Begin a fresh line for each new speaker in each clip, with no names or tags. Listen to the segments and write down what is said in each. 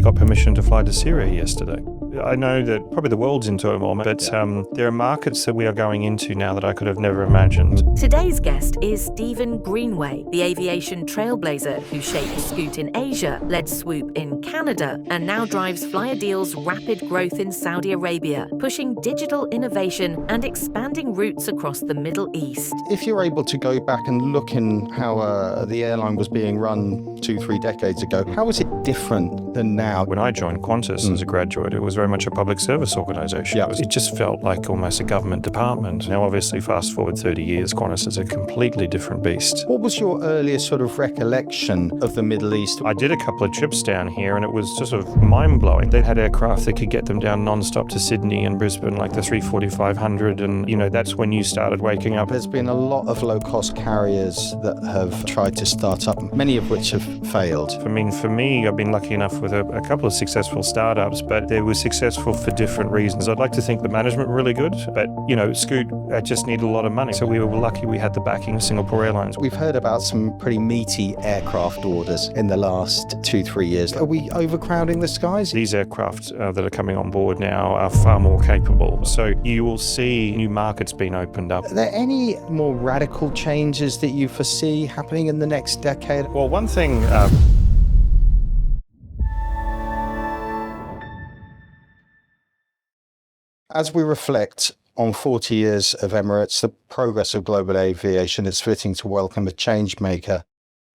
got permission to fly to Syria yesterday. I know that probably the world's in turmoil, but there are markets that we are going into now that I could have never imagined.
Today's guest is Steven Greenway, the aviation trailblazer who shaped Scoot in Asia, led Swoop in Canada, and now drives Flyadeal's rapid growth in Saudi Arabia, pushing digital innovation and expanding routes across the Middle East.
If you're able to go back and look in how the airline was being run 2-3 decades ago, how was it different than now?
When I joined Qantas as a graduate, it was very much a public service organisation. It just felt like almost a government department. Now, obviously, fast forward 30 years, Qantas is a completely different beast.
What was your earliest sort of recollection of the Middle East?
I did a couple of trips down here, and it was just sort of mind-blowing. They had aircraft that could get them down non-stop to Sydney and Brisbane, like the 340-500, and, that's when you started waking up.
There's been a lot of low-cost carriers that have tried to start up, many of which have failed.
For me, I've been lucky enough with a couple of successful startups, but they were successful for different reasons. I'd like to think the management were really good, but, Scoot just needed a lot of money. So we were lucky we had the backing of Singapore Airlines.
We've heard about some pretty meaty aircraft orders in the last 2-3 years. Are we overcrowding the skies?
These aircraft that are coming on board now are far more capable. So you will see new markets being opened up.
Are there any more radical changes that you foresee happening in the next decade?
Well, one thing...
As we reflect on 40 years of Emirates, the progress of global aviation, it's fitting to welcome a change maker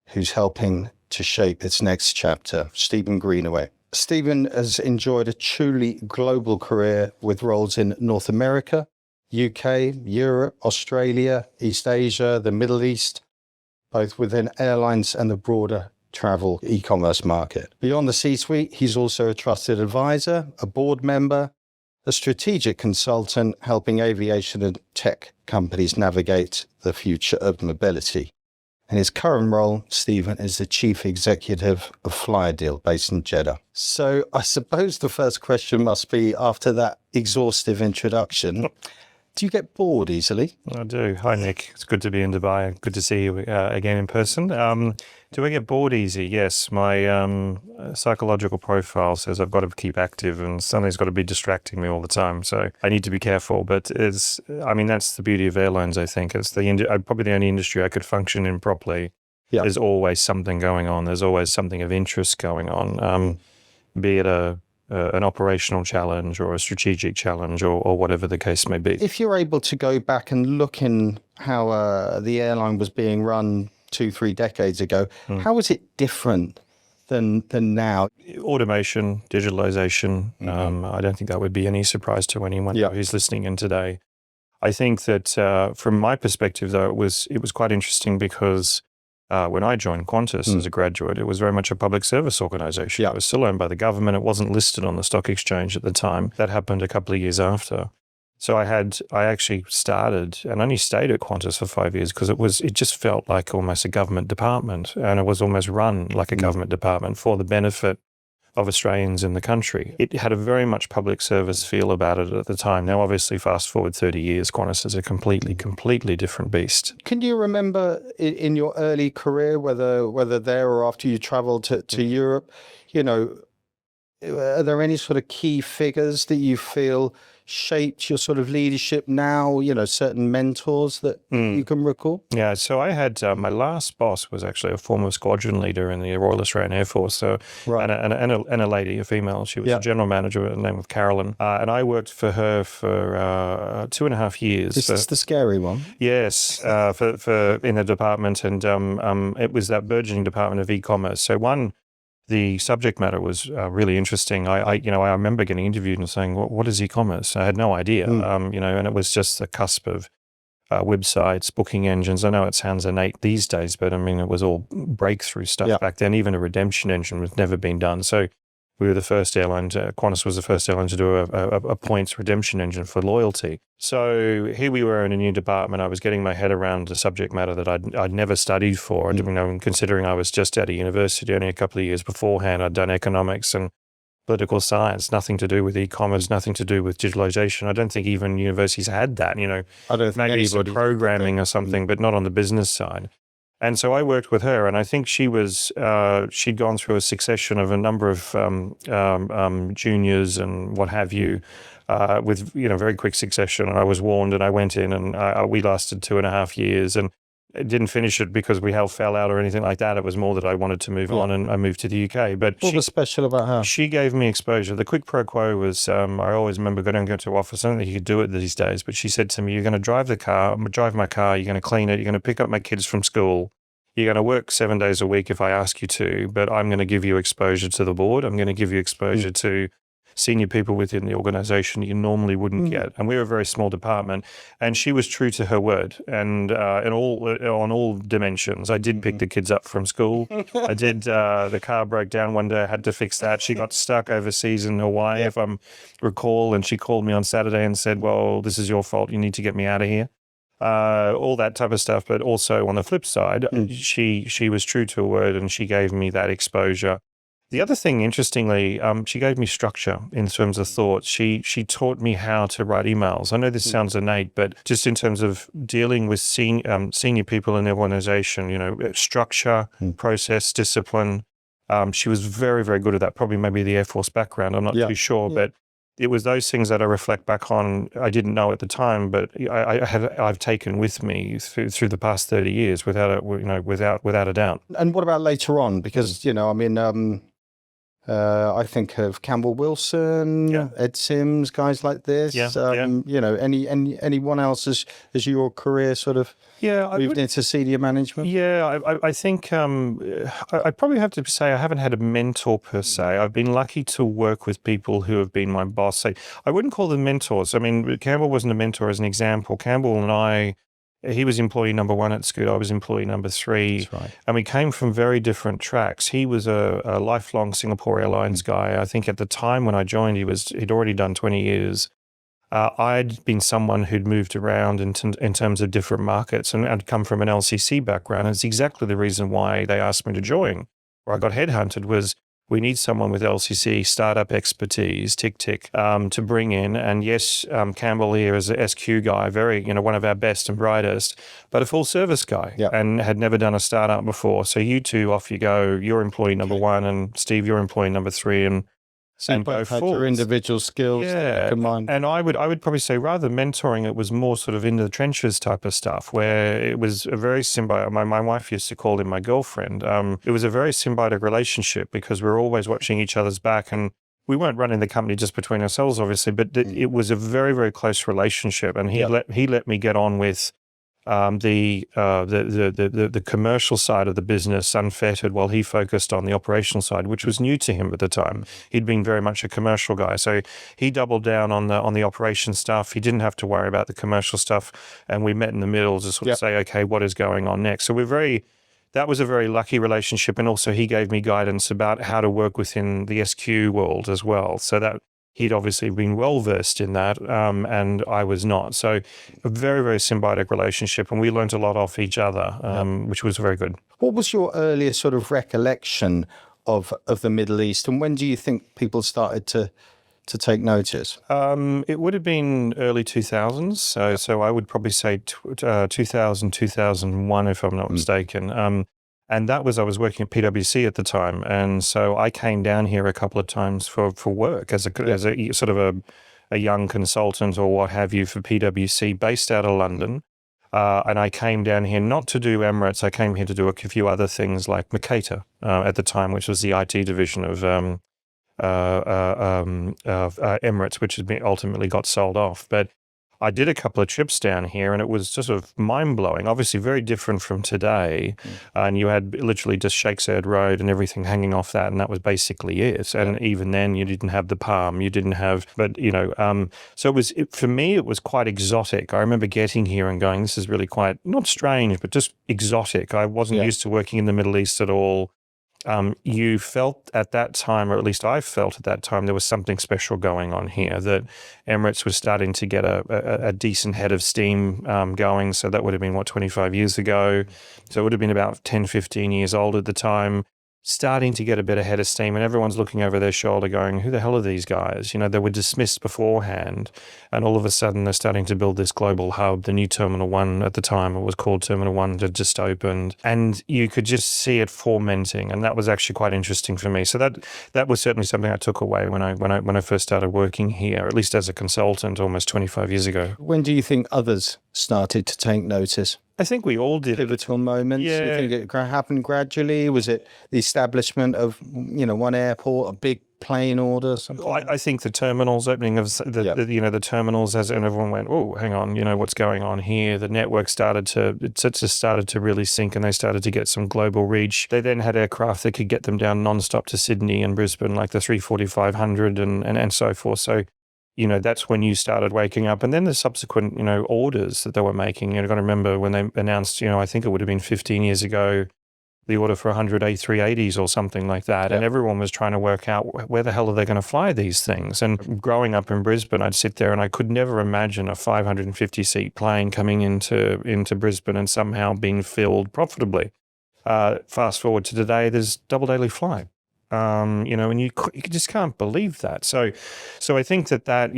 who's helping to shape its next chapter, Steven Greenway. Steven has enjoyed a truly global career with roles in North America, UK, Europe, Australia, East Asia, the Middle East, both within airlines and the broader travel e-commerce market. Beyond the C-suite, he's also a trusted advisor, a board member, a strategic consultant helping aviation and tech companies navigate the future of mobility. In his current role, Steven is the chief executive of Flyadeal based in Jeddah. So I suppose the first question must be, after that exhaustive introduction, do you get bored easily?
I do. Hi, Nick. It's good to be in Dubai. Good to see you again in person. Do I get bored easy? Yes. My psychological profile says I've got to keep active and something's got to be distracting me all the time. So I need to be careful. But that's the beauty of airlines, I think. It's probably the only industry I could function in properly. Yeah. There's always something going on. There's always something of interest going on, be it an operational challenge or a strategic challenge or whatever the case may be.
If you're able to go back and look in how the airline was being run 2-3 decades ago, how was it different than now?
Automation, digitalization. I don't think that would be any surprise to anyone who's listening in today. I think that from my perspective, though, it was quite interesting because when I joined Qantas as a graduate, it was very much a public service organisation. It was still owned by the government. It wasn't listed on the stock exchange at the time. That happened a couple of years after. So I actually started and only stayed at Qantas for 5 years because it just felt like almost a government department, and it was almost run like a government department for the benefit of Australians in the country. It had a very much public service feel about it at the time. Now, obviously, fast forward 30 years, Qantas is a completely different beast.
Can you remember in your early career, whether there or after you travelled to Europe, are there any sort of key figures that you feel shaped your sort of leadership now, certain mentors that you can recall?
Yeah, so I had, my last boss was actually a former squadron leader in the Royal Australian Air Force, so and a lady, a female. She was a general manager with the name of Carolyn, and I worked for her for 2.5 years.
This is the scary one.
Yes, for in the department, and it was that burgeoning department of e-commerce. So the subject matter was really interesting. I remember getting interviewed and saying, what is e-commerce? I had no idea, and it was just the cusp of websites, booking engines. I know it sounds innate these days, but it was all breakthrough stuff back then. Even a redemption engine was never been done. So we were the first airline, Qantas was the first airline to do a points redemption engine for loyalty. So here we were in a new department. I was getting my head around a subject matter that I'd never studied for. Considering I was just out of university only a couple of years beforehand, I'd done economics and political science, nothing to do with e-commerce, nothing to do with digitalization. I don't think even universities had that,
I don't think
maybe some programming or something, but not on the business side. And so I worked with her, and I think she'd gone through a succession of a number of juniors and what have you, with very quick succession. And I was warned, and I went in, and we lasted 2.5 years, and it didn't finish it because we fell out or anything like that. It was more that I wanted to move on, and I moved to the UK. But
what was special about her?
She gave me exposure. The quid pro quo was, I always remember going to office. I don't think you could do it these days, but she said to me, "You're going to drive my car, you're going to clean it, you're going to pick up my kids from school. You're going to work 7 days a week if I ask you to, but I'm going to give you exposure to the board. I'm going to give you exposure to senior people within the organization you normally wouldn't get." And we were a very small department, and she was true to her word, and on all dimensions. I did pick the kids up from school. I did. The car broke down one day. I had to fix that. She got stuck overseas in Hawaii, if I recall, and she called me on Saturday and said, "Well, this is your fault. You need to get me out of here." All that type of stuff. But also on the flip side, she was true to her word, and she gave me that exposure. The other thing, interestingly, she gave me structure in terms of thought. She taught me how to write emails. I know this sounds innate, but just in terms of dealing with senior people in the organization, structure, process, discipline. She was very, very good at that. Probably maybe the Air Force background. I'm not too sure, but it was those things that I reflect back on. I didn't know at the time, but I've taken with me through the past 30 years without a doubt.
And what about later on? Because I think of Campbell Wilson, Ed Sims, guys like this. Anyone else as your career sort of moved into senior management?
Yeah, I think I probably have to say I haven't had a mentor per se. I've been lucky to work with people who have been my boss. I wouldn't call them mentors. I mean, Campbell wasn't a mentor as an example. Campbell and he was employee number 1 at Scoot. I was employee number 3.
That's right.
And we came from very different tracks. He was a lifelong Singapore Airlines guy. I think at the time when I joined, he'd already done 20 years. I'd been someone who'd moved around in terms of different markets, and I'd come from an LCC background. And it's exactly the reason why they asked me to join, where I got headhunted was, we need someone with LCC startup expertise, to bring in. And yes, Campbell here is a SQ guy, very, one of our best and brightest, but a full service guy and had never done a startup before. So you two, off you go. You're employee number 1, and Steve, you're employee number 3, and go forward.
Your individual skills combined.
And I would probably say, rather than mentoring, it was more sort of in the trenches type of stuff, where it was a very symbiotic. My wife used to call him my girlfriend. It was a very symbiotic relationship because we were always watching each other's back, and we weren't running the company just between ourselves, obviously, but it was a very, very close relationship. And he let me get on with the commercial side of the business unfettered, while he focused on the operational side, which was new to him at the time. He'd been very much a commercial guy, so he doubled down on the operation stuff. He didn't have to worry about the commercial stuff, and we met in the middle to sort of say, okay, what is going on next? So that was a very lucky relationship, and also he gave me guidance about how to work within the SQ world as well. So that he'd obviously been well versed in that, and I was not. So a very, very symbiotic relationship, and we learned a lot off each other, which was very good.
What was your earliest sort of recollection of the Middle East, and when do you think people started to take notice?
It would have been early 2000s, so I would probably say 2000, 2001, if I'm not mistaken. And that was, I was working at PwC at the time. And so I came down here a couple of times for work as a sort of a young consultant or what have you for PwC, based out of London. And I came down here not to do Emirates. I came here to do a few other things like Mercator at the time, which was the IT division of Emirates, which has been ultimately got sold off. But I did a couple of trips down here, and it was just sort of mind-blowing, obviously very different from today. And you had literally just Shakes Head Road and everything hanging off that, and that was basically it. And even then, you didn't have the Palm, you didn't have, so for me, it was quite exotic. I remember getting here and going, this is really quite, not strange, but just exotic. I wasn't used to working in the Middle East at all. You felt at that time, or at least I felt at that time, there was something special going on here, that Emirates was starting to get a decent head of steam going. So that would have been, 25 years ago? So it would have been about 10, 15 years old at the time. starting to get a bit ahead of steam, and everyone's looking over their shoulder going, who the hell are these guys? They were dismissed beforehand, and all of a sudden they're starting to build this global hub. The new Terminal 1 at the time, it was called Terminal 1, had just opened, and you could just see it fomenting, and that was actually quite interesting for me. So that was certainly something I took away when I first started working here, at least as a consultant almost 25 years ago.
When do you think others started to take notice?
I think we all did.
Pivotal moments.
Yeah.
You think it happened gradually? Was it the establishment of one airport, a big plane order? Something?
I think the terminals, opening of the terminals, and everyone went, oh, hang on, what's going on here? The network started to really sink, and they started to get some global reach. They then had aircraft that could get them down nonstop to Sydney and Brisbane, like the 340-500 and so forth. So that's when you started waking up. And then the subsequent, orders that they were making. You've got to remember when they announced, I think it would have been 15 years ago, the order for 100 A380s or something like that. Yeah. And everyone was trying to work out where the hell are they going to fly these things? And growing up in Brisbane, I'd sit there and I could never imagine a 550-seat plane coming into Brisbane and somehow being filled profitably. Fast forward to today, there's double daily flight. And you just can't believe that. So I think that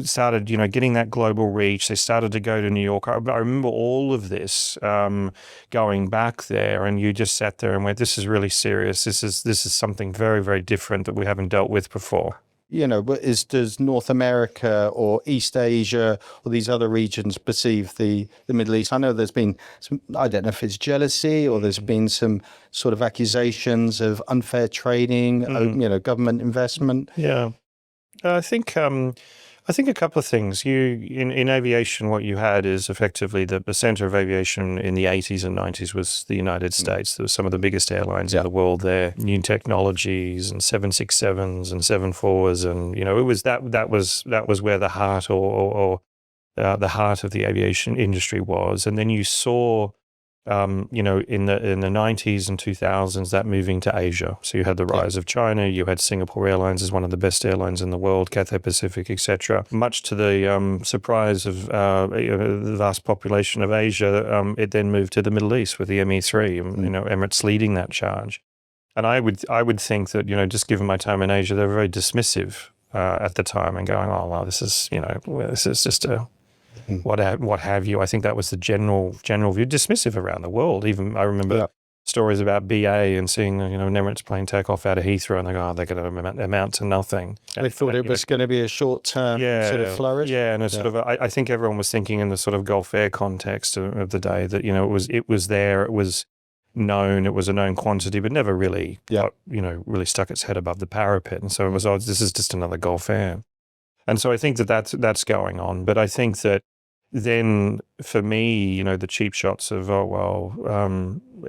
started, getting that global reach. They started to go to New York. I remember all of this going back there, and you just sat there and went, "This is really serious. This is something very, very different that we haven't dealt with before."
But does North America or East Asia or these other regions perceive the Middle East? I know there's been some, I don't know if it's jealousy or there's been some sort of accusations of unfair trading, government investment.
Yeah. I think a couple of things. In aviation, what you had is effectively the center of aviation in the 80s and 90s was the United States. There were some of the biggest airlines in the world there, new technologies and 767s and 74s, and it was that was where the heart or the heart of the aviation industry was. And then you saw in the 90s and 2000s, that moving to Asia. So you had the rise of China, you had Singapore Airlines as one of the best airlines in the world, Cathay Pacific, etc. Much to the surprise of the vast population of Asia, it then moved to the Middle East with the ME3, Emirates leading that charge. And I would think that, just given my time in Asia, they were very dismissive at the time and going, oh, well, this is just a... what have you. I think that was the general view, dismissive around the world. Even I remember stories about BA and seeing an Emirates plane take off out of Heathrow, and they go, they're going to amount to nothing.
They thought it was going to be a short-term sort of flourish.
Yeah, and sort of I think everyone was thinking in the sort of Gulf Air context of the day that it was there, it was known, it was a known quantity, but never really really stuck its head above the parapet. And so it was, this is just another Gulf Air. And so I think that's going on. But I think that then for me, the cheap shots of,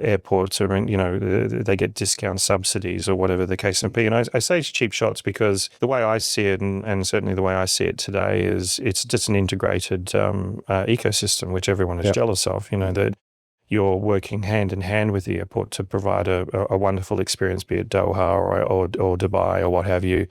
airports are, they get discount subsidies or whatever the case may be. And I say cheap shots because the way I see it, and certainly the way I see it today, is it's just an integrated ecosystem, which everyone is jealous of, that you're working hand in hand with the airport to provide a wonderful experience, be it Doha or Dubai or what have you.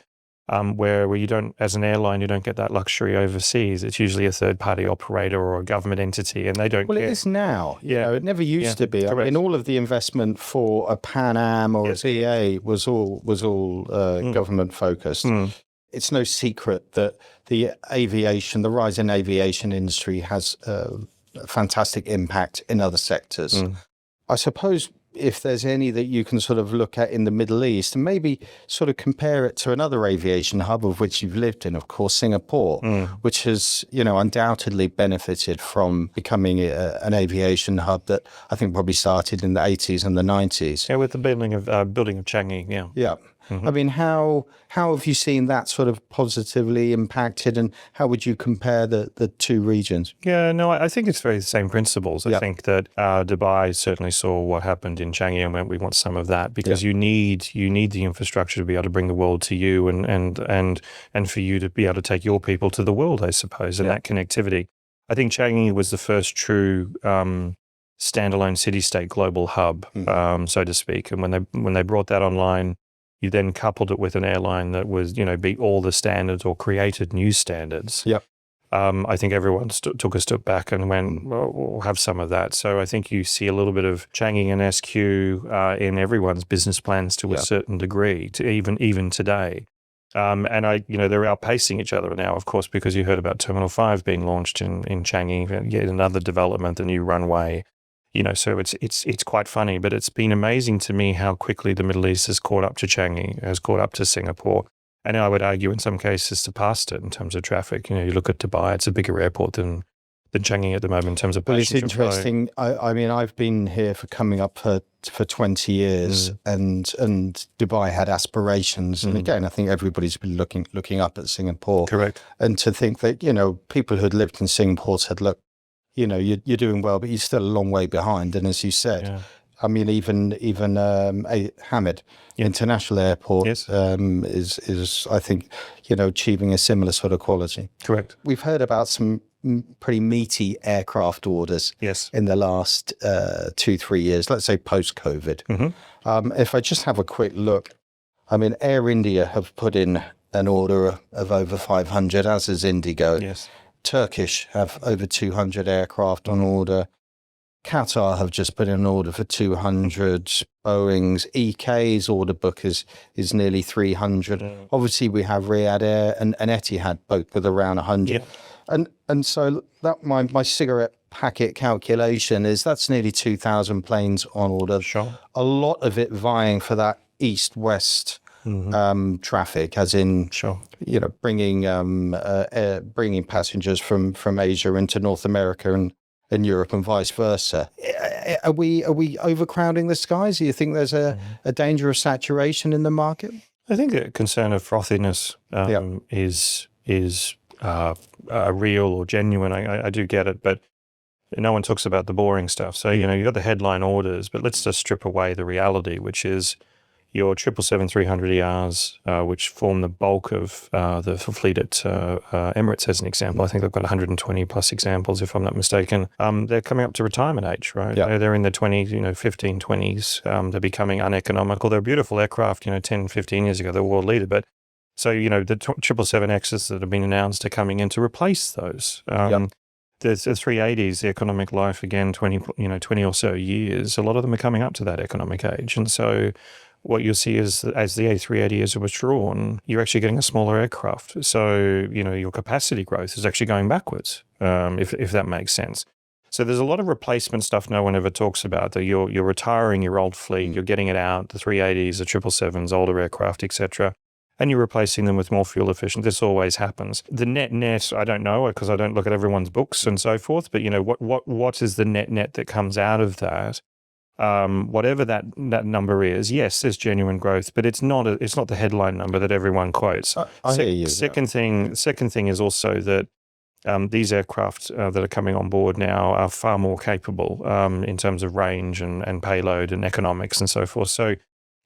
Where you don't, as an airline, you don't get that luxury overseas. It's usually a third-party operator or a government entity, and they don't care. Well,
it is now.
Yeah.
It never used to be.
Correct.
I mean, all of the investment for a Pan Am or a BA was all government-focused. It's no secret that the rise in aviation industry has a fantastic impact in other sectors. I suppose if there's any that you can sort of look at in the Middle East and maybe sort of compare it to another aviation hub of which you've lived in, of course, Singapore, which has, undoubtedly benefited from becoming an aviation hub that I think probably started in the 80s and the 90s.
Yeah, with the building of Changi,
Yeah. I mean, how have you seen that sort of positively impacted, and how would you compare the two regions?
Yeah, no, I think it's very the same principles. I think that Dubai certainly saw what happened in Changi and went, we want some of that, because you need the infrastructure to be able to bring the world to you and for you to be able to take your people to the world, I suppose, and that connectivity. I think Changi was the first true standalone city-state global hub, so to speak. And when they brought that online, you then coupled it with an airline that was, beat all the standards or created new standards.
Yep.
I think everyone took a step back and went, well, we'll have some of that. So I think you see a little bit of Changi and SQ in everyone's business plans to a certain degree, to even today. And they're outpacing each other now, of course, because you heard about Terminal 5 being launched in Changi, yet another development, the new runway. So it's quite funny, but it's been amazing to me how quickly the Middle East has caught up to Changi, has caught up to Singapore. And I would argue in some cases surpassed it in terms of traffic. You look at Dubai, it's a bigger airport than Changi at the moment in terms of passenger
Well, it's interesting. I mean, I've been here for coming up for 20 years, and Dubai had aspirations. And again, I think everybody's been looking up at Singapore.
Correct.
And to think that, people who'd lived in Singapore said, look, you're doing well, but you're still a long way behind. And as you said, I mean, even Hamid International Airport is, I think, achieving a similar sort of quality.
Correct.
We've heard about some pretty meaty aircraft orders in the last 2-3 years, let's say post-COVID. If I just have a quick look, I mean, Air India have put in an order of over 500, as is Indigo.
Yes.
Turkish have over 200 aircraft on order. Qatar have just put in an order for 200. Boeing's EK's order book is nearly 300. Obviously, we have Riyadh Air and Etihad both with around 100. And so that my cigarette packet calculation is that's nearly 2,000 planes on order.
Sure.
A lot of it vying for that east-west traffic, as in bringing passengers from Asia into North America and Europe and vice versa. Are we overcrowding the skies? Do you think there's a danger of saturation in the market?
I think the concern of frothiness is real or genuine. I do get it, but no one talks about the boring stuff. So, you've got the headline orders, but let's just strip away the reality, which is your 777-300ERs, which form the bulk of the fleet at Emirates, as an example. I think they've got 120 plus examples, if I'm not mistaken. They're coming up to retirement age, right? They're in their 20s, 15, 20s. They're becoming uneconomical. They're beautiful aircraft, 10, 15 years ago, they're world leader. But so, the 777Xs that have been announced are coming in to replace those. The 380s, the economic life, again, 20 or so years, a lot of them are coming up to that economic age. And so what you'll see is that as the A380 is withdrawn, you're actually getting a smaller aircraft. So, your capacity growth is actually going backwards, if that makes sense. So there's a lot of replacement stuff no one ever talks about. That you're retiring your old fleet, you're getting it out, the 380s, the 777s, older aircraft, etc., and you're replacing them with more fuel efficient. This always happens. The net, I don't know, because I don't look at everyone's books and so forth, but what is the net that comes out of that? Whatever that number is, yes, there's genuine growth, but it's not the headline number that everyone quotes.
I hear you.
Second thing is also that these aircraft that are coming on board now are far more capable in terms of range and payload and economics and so forth. So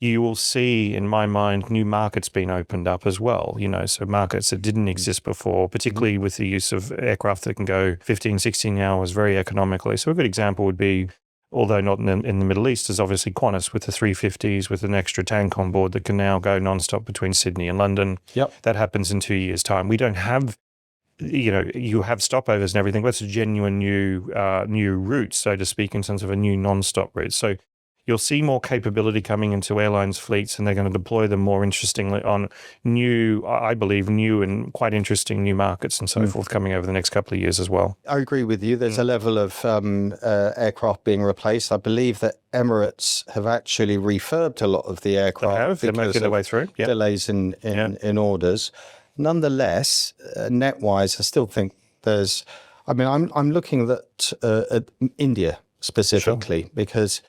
you will see, in my mind, new markets being opened up as well, so markets that didn't exist before, particularly with the use of aircraft that can go 15, 16 hours very economically. So a good example would be, although not in the Middle East, is obviously Qantas with the 350s with an extra tank on board that can now go nonstop between Sydney and London. That happens in 2 years' time. We don't have, you have stopovers and everything, but it's a genuine new route, so to speak, in terms of a new nonstop route. So you'll see more capability coming into airlines fleets, and they're going to deploy them more interestingly on new and quite interesting new markets and so forth coming over the next couple of years as well.
I agree with you. There's a level of aircraft being replaced. I believe that Emirates have actually refurbed a lot of the aircraft
They're making their way through.
Delays in orders. Nonetheless, net-wise, I still think there's... I mean, I'm looking at India specifically, because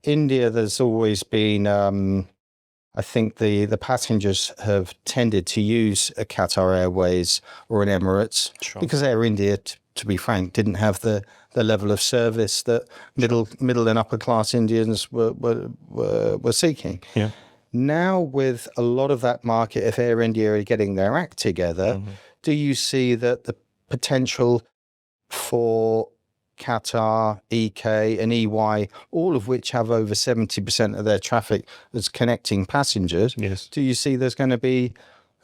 India, there's always been, I think the passengers have tended to use a Qatar Airways or an Emirates because Air India, to be frank, didn't have the level of service that middle and upper class Indians were seeking. Now, with a lot of that market, if Air India are getting their act together, do you see that the potential for Qatar, EK and EY, all of which have over 70% of their traffic as connecting passengers, do you see there's going to be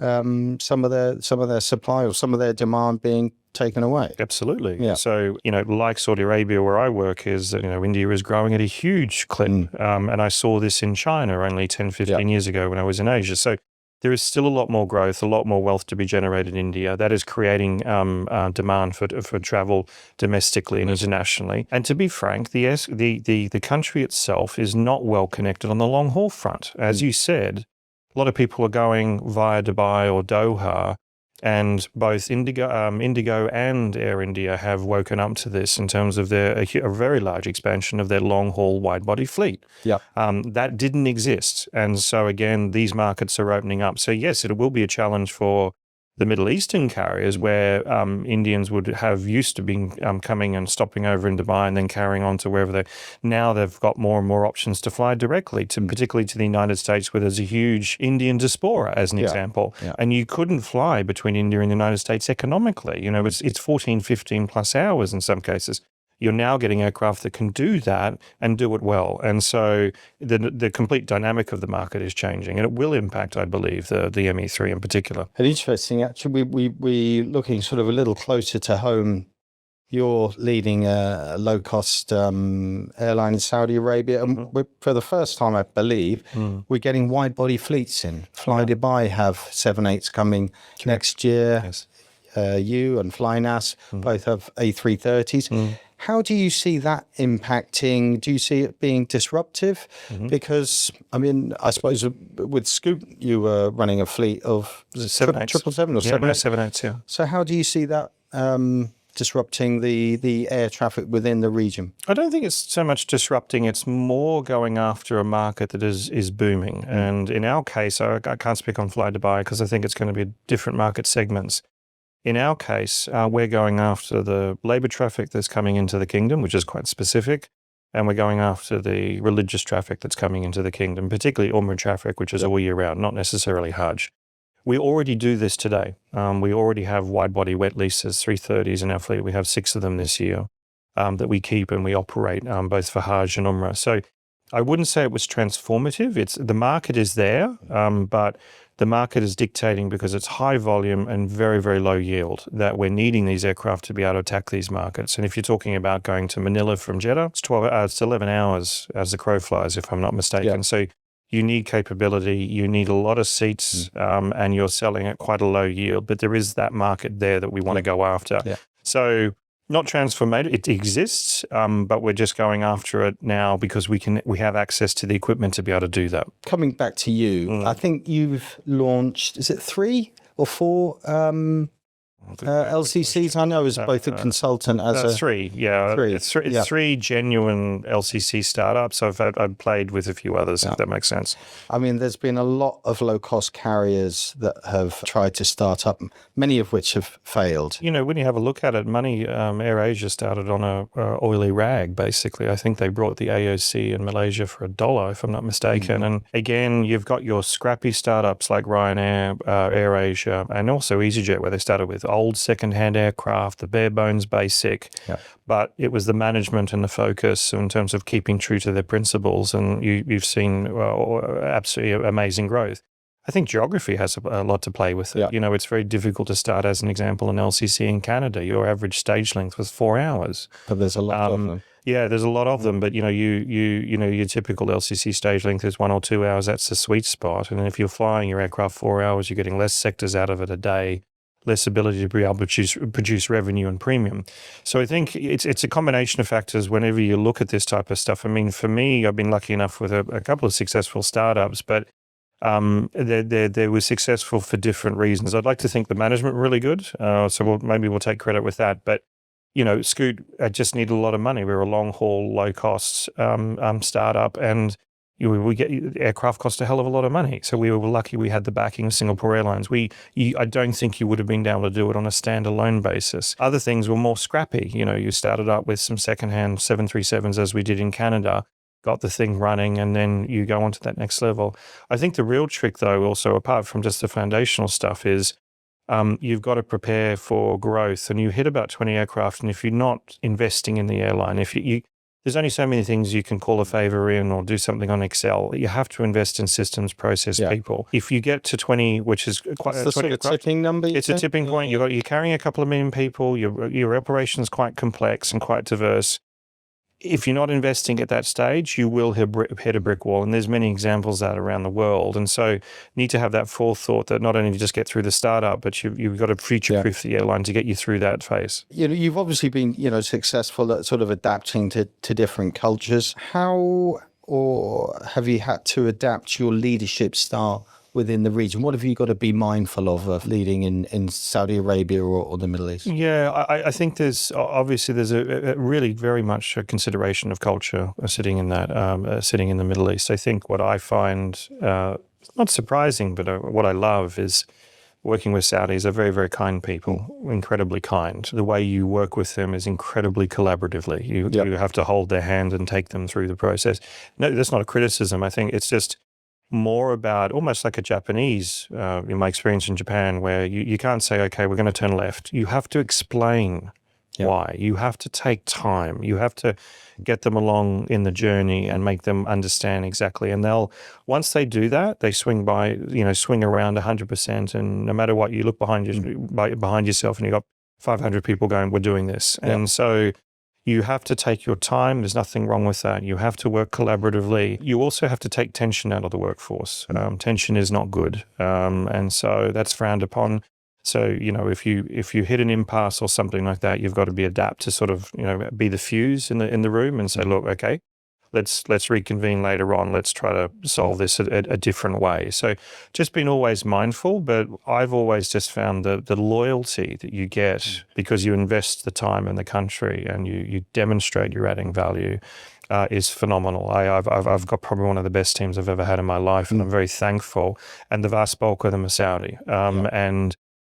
some of their supply or some of their demand being taken away.
Absolutely.
Yeah.
So, like Saudi Arabia, where I work, is that, India is growing at a huge clip. And I saw this in China only 10, 15 years ago when I was in Asia. So there is still a lot more growth, a lot more wealth to be generated in India. That is creating demand for travel domestically and internationally. And to be frank, the country itself is not well connected on the long haul front. As you said, a lot of people are going via Dubai or Doha, and both Indigo and Air India have woken up to this in terms of a very large expansion of their long-haul wide-body fleet.
Yeah.
That didn't exist. And so, again, these markets are opening up. So, yes, it will be a challenge for the Middle Eastern carriers where Indians would have used to being coming and stopping over in Dubai and then carrying on to wherever they. Now they've got more and more options to fly directly to, particularly to the United States, where there's a huge Indian diaspora, as an example. Yeah. And you couldn't fly between India and the United States economically. It's 14, 15 plus hours in some cases. You're now getting aircraft that can do that and do it well. And so the complete dynamic of the market is changing, and it will impact, I believe, the ME3 in particular.
And interesting, actually, we looking sort of a little closer to home. You're leading a low-cost airline in Saudi Arabia, and for the first time, I believe, we're getting wide-body fleets in. Dubai have 787s coming next year.
Yes.
You and Flynas both have A330s. How do you see that impacting? Do you see it being disruptive? Because, I suppose with Scoot, you were running a fleet of 787 or
787, yeah.
So how do you see that disrupting the air traffic within the region?
I don't think it's so much disrupting. It's more going after a market that is booming. And in our case, I can't speak on Fly Dubai because I think it's going to be different market segments. In our case, we're going after the labour traffic that's coming into the kingdom, which is quite specific, and we're going after the religious traffic that's coming into the kingdom, particularly Umrah traffic, which is all year round, not necessarily Hajj. We already do this today. We already have wide-body wet leases, 330s in our fleet. We have 6 of them this year that we keep and we operate both for Hajj and Umrah. So I wouldn't say it was transformative. The market is there, but the market is dictating, because it's high volume and very, very low yield, that we're needing these aircraft to be able to attack these markets. And if you're talking about going to Manila from Jeddah, it's 11 hours as the crow flies, if I'm not mistaken. Yeah. So you need capability, you need a lot of seats, and you're selling at quite a low yield. But there is that market there that we want to go after. Yeah. So not transformative, it exists, but we're just going after it now because we have access to the equipment to be able to do that.
Coming back to you, I think you've launched, is it 3 or 4 LCCs? I know as both a consultant as
3, yeah.
3.
It's 3 genuine LCC startups. I've played with a few others, if that makes sense.
There's been a lot of low-cost carriers that have tried to start up, many of which have failed.
When you have a look at it, AirAsia started on a oily rag, basically. I think they brought the AOC in Malaysia for $1, if I'm not mistaken. And again, you've got your scrappy startups like Ryanair, AirAsia, and also EasyJet, where they started with old second-hand aircraft, the bare bones basic, but it was the management and the focus in terms of keeping true to their principles, and you've seen absolutely amazing growth. I think geography has a lot to play with it. It's very difficult to start, as an example, an LCC in Canada. Your average stage length was 4 hours.
But there's a lot of them.
Yeah, there's a lot of them, but your typical LCC stage length is 1 or 2 hours. That's the sweet spot. And if you're flying your aircraft 4 hours, you're getting less sectors out of it a day, less ability to be able to produce revenue and premium. So I think it's a combination of factors whenever you look at this type of stuff. For me, I've been lucky enough with a couple of successful startups, but they were successful for different reasons. I'd like to think the management were really good, so maybe we'll take credit with that. But Scoot just needed a lot of money. We were a long-haul, low-cost startup, and we get aircraft cost a hell of a lot of money. So we were lucky we had the backing of Singapore Airlines. I don't think you would have been able to do it on a standalone basis. Other things were more scrappy. You started up with some secondhand 737s, as we did in Canada, got the thing running, and then you go on to that next level. I think the real trick, though, also apart from just the foundational stuff, is you've got to prepare for growth, and you hit about 20 aircraft. And if you're not investing in the airline, if you there's only so many things you can call a favor in or do something on Excel. You have to invest in systems, process, people. If you get to 20, which is quite
It's the sort of tipping number.
It's a tipping point. You're carrying a couple of million people. Your operation's quite complex and quite diverse. If you're not investing at that stage, you will hit a brick wall. And there's many examples of that around the world. And so you need to have that forethought that not only do you just get through the startup, but you've got to future-proof the airline to get you through that phase.
You've obviously been, successful at sort of adapting to different cultures. How or have you had to adapt your leadership style within the region? What have you got to be mindful of leading in Saudi Arabia or the Middle East?
Yeah, I think there's a really very much a consideration of culture sitting in the Middle East. I think what I find not surprising, but what I love is working with Saudis. Are very, very kind people, incredibly kind. The way you work with them is incredibly collaboratively. You have to hold their hand and take them through the process. No, that's not a criticism. I think it's just more about almost like a Japanese, in my experience in Japan, where you can't say, okay, we're going to turn left. You have to explain why. You have to take time. You have to get them along in the journey and make them understand exactly. And once they do that, they swing around 100%. And no matter what, you look behind yourself and you've got 500 people going, we're doing this. And so you have to take your time. There's nothing wrong with that. You have to work collaboratively. You also have to take tension out of the workforce. Tension is not good. And so that's frowned upon. So, if you hit an impasse or something like that, you've got to be adapt to sort of, be the fuse in the room and say, look, okay, let's reconvene later on. Let's try to solve this a different way. So just being always mindful, but I've always just found the loyalty that you get because you invest the time in the country and you demonstrate you're adding value is phenomenal. I've got probably one of the best teams I've ever had in my life, and I'm very thankful. And the vast bulk of them are Saudi.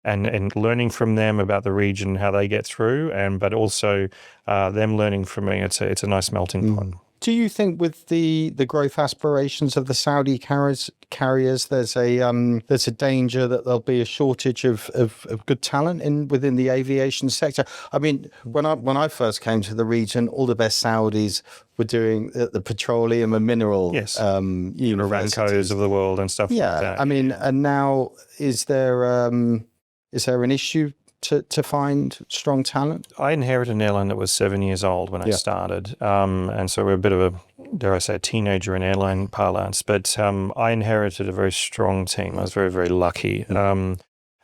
And learning from them about the region, how they get through, but also them learning from me. It's a nice melting pot.
Do you think with the growth aspirations of the Saudi carriers, there's a danger that there'll be a shortage of good talent within the aviation sector? I mean, when I first came to the region, all the best Saudis were doing the petroleum and mineral
Aramco's of the world and stuff like that.
I mean, and now is there an issue to find strong talent?
I inherited an airline that was 7 years old when I started. And so we're a bit of a teenager in airline parlance. But I inherited a very strong team. I was very, very lucky.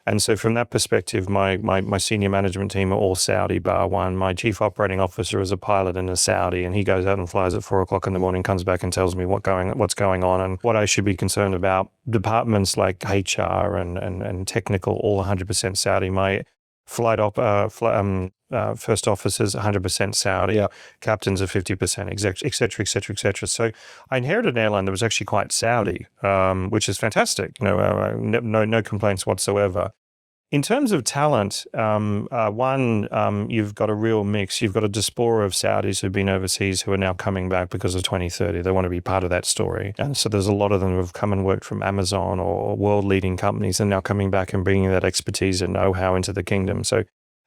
And so from that perspective, my senior management team are all Saudi, bar one. My chief operating officer is a pilot in a Saudi, and he goes out and flies at 4:00 in the morning, comes back and tells me what's going on and what I should be concerned about. Departments like HR and technical, all 100% Saudi. My first officers 100% Saudi, captains are 50%, et cetera. So I inherited an airline that was actually quite Saudi, which is fantastic. No complaints whatsoever. In terms of talent, you've got a real mix. You've got a diaspora of Saudis who've been overseas who are now coming back because of 2030. They want to be part of that story. And so there's a lot of them who have come and worked from Amazon or world-leading companies and now coming back and bringing that expertise and know-how into the kingdom. So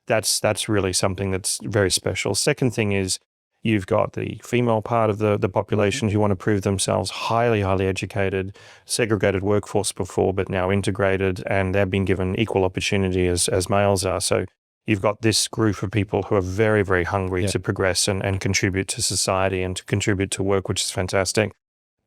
that's really something that's very special. Second thing is you've got the female part of the population who want to prove themselves, highly, highly educated, segregated workforce before, but now integrated, and they've been given equal opportunity as males are. So you've got this group of people who are very, very hungry to progress and contribute to society and to contribute to work, which is fantastic.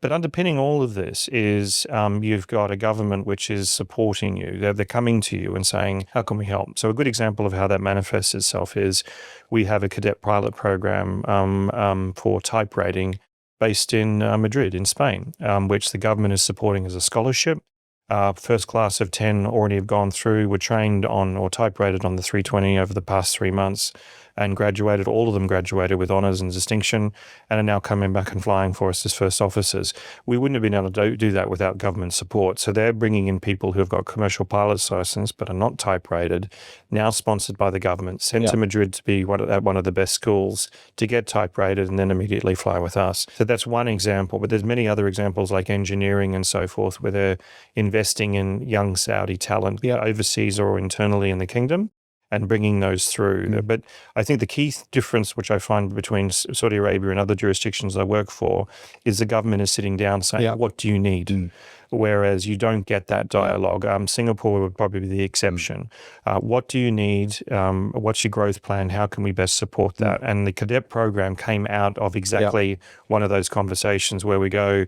But underpinning all of this is you've got a government which is supporting you. They're coming to you and saying, how can we help? So a good example of how that manifests itself is we have a cadet pilot program for type rating based in Madrid in Spain, which the government is supporting as a scholarship. First class of 10 already have gone through, were trained on or type rated on the 320 over the past 3 months and graduated. All of them graduated with honours and distinction and are now coming back and flying for us as first officers. We wouldn't have been able to do that without government support. So they're bringing in people who have got commercial pilot's license but are not type rated, now sponsored by the government, sent to Madrid to be at one of the best schools to get type rated and then immediately fly with us. So that's one example, but there's many other examples like engineering and so forth where they're investing in young Saudi talent overseas or internally in the kingdom. and bringing those through. But I think the key difference, which I find between Saudi Arabia and other jurisdictions I work for, is the government is sitting down saying, what do you need? Whereas you don't get that dialogue. Singapore would probably be the exception. What do you need? What's your growth plan? How can we best support that? And the cadet program came out of exactly one of those conversations where we go,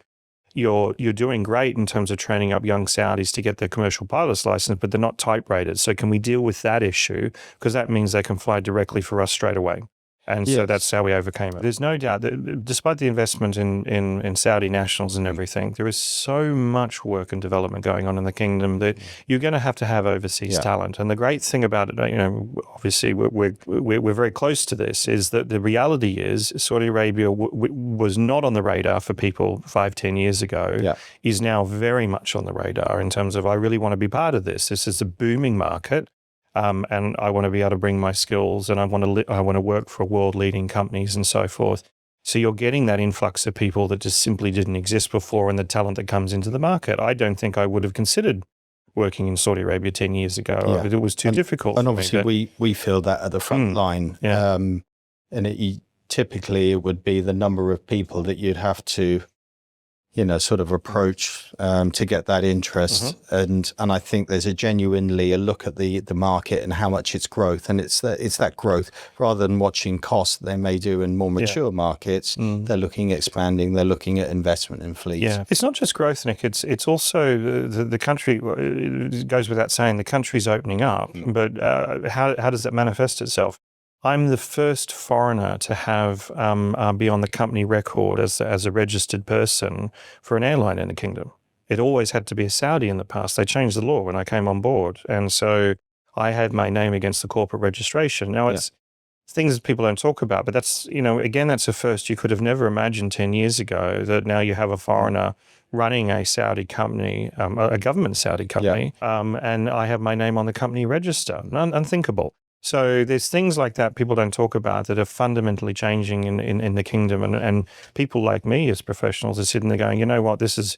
you're doing great in terms of training up young Saudis to get their commercial pilot's license, but they're not type rated. So can we deal with that issue? Because that means they can fly directly for us straight away. And so that's how we overcame it. There's no doubt that despite the investment in Saudi nationals and everything, there is so much work and development going on in the kingdom that you're going to have overseas talent. And the great thing about it, obviously we're very close to this, is that the reality is Saudi Arabia was not on the radar for people 5-10 years ago, is now very much on the radar in terms of, I really want to be part of this. This is a booming market. And I want to be able to bring my skills, and I want to work for world-leading companies and so forth. So you're getting that influx of people that just simply didn't exist before, and the talent that comes into the market. I don't think I would have considered working in Saudi Arabia 10 years ago. It was too difficult.
And
for
obviously,
me,
we feel that at the front line. And typically, it would be the number of people that you'd have to sort of approach to get that interest. And I think there's a look at the market and how much it's growth. And it's that growth rather than watching costs they may do in more mature markets. They're looking at expanding, they're looking at investment in fleets.
Yeah, it's not just growth, Nick. It's also the country, it goes without saying, the country's opening up. But how does that manifest itself? I'm the first foreigner to have be on the company record as a registered person for an airline in the kingdom. It always had to be a Saudi in the past. They changed the law when I came on board. And so I had my name against the corporate registration. Now, it's things that people don't talk about, but that's, again, that's a first. You could have never imagined 10 years ago that now you have a foreigner running a Saudi company, a government Saudi company, and I have my name on the company register. Unthinkable. So there's things like that people don't talk about that are fundamentally changing in the kingdom. And people like me as professionals are sitting there going, you know what, this is,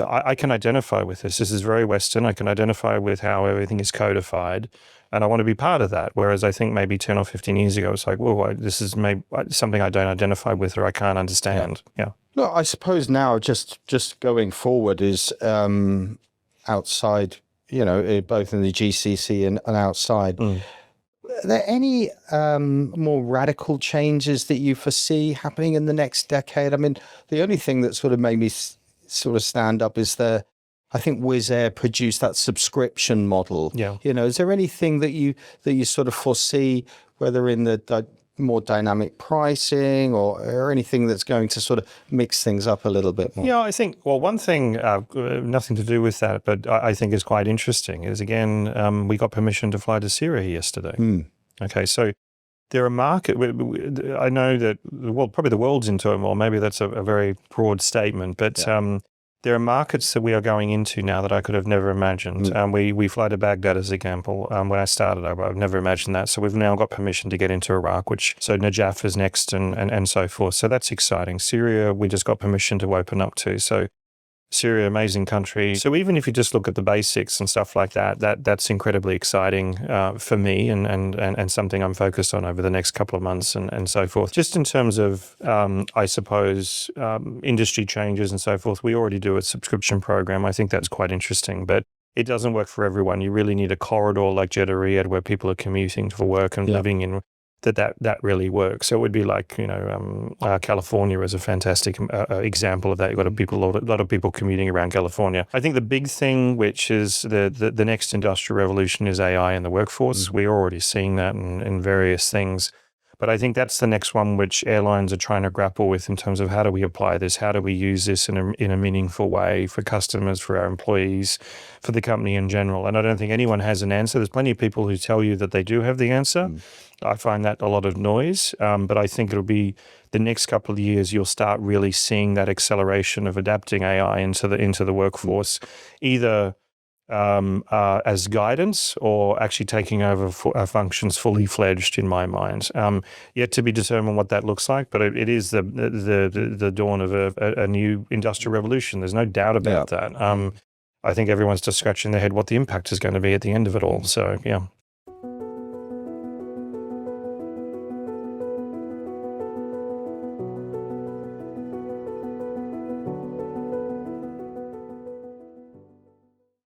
I can identify with this. This is very Western. I can identify with how everything is codified. And I want to be part of that. Whereas I think maybe 10 or 15 years ago, it's like, whoa, this is maybe something I don't identify with or I can't understand.
Look, I suppose now just going forward is outside, both in the GCC and outside. Are there any more radical changes that you foresee happening in the next decade? I mean, the only thing that sort of made me sort of stand up is I think Wizz Air produced that subscription model. Is there anything that you sort of foresee, whether in the more dynamic pricing or anything that's going to sort of mix things up a little bit more?
Yeah, I think, well, one thing, nothing to do with that, but I think is quite interesting is, again, we got permission to fly to Syria yesterday. Okay, so there are I know that, well, probably the world's in turmoil. Maybe that's a very broad statement, but there are markets that we are going into now that I could have never imagined. We fly to Baghdad as an example. When I started, I've never imagined that. So we've now got permission to get into Iraq, so Najaf is next and so forth. So that's exciting. Syria, we just got permission to open up to. So Syria, amazing country. So even if you just look at the basics and stuff like that's incredibly exciting for me and something I'm focused on over the next couple of months and so forth. Just in terms of, I suppose, industry changes and so forth, we already do a subscription program. I think that's quite interesting, but it doesn't work for everyone. You really need a corridor like Jeddah Riyadh where people are commuting for work and living in that really works. So it would be like, California is a fantastic example of that. You've got a lot of people commuting around California. I think the big thing, which is the next industrial revolution, is AI in the workforce. We're already seeing that in various things. But I think that's the next one which airlines are trying to grapple with in terms of how do we apply this? How do we use this in a meaningful way for customers, for our employees, for the company in general? And I don't think anyone has an answer. There's plenty of people who tell you that they do have the answer. I find that a lot of noise, but I think it'll be the next couple of years you'll start really seeing that acceleration of adapting AI into the workforce, either as guidance or actually taking over functions fully fledged, in my mind. Yet to be determined what that looks like, but it is the dawn of a new industrial revolution. There's no doubt about that. I think everyone's just scratching their head what the impact is going to be at the end of it all. So, yeah.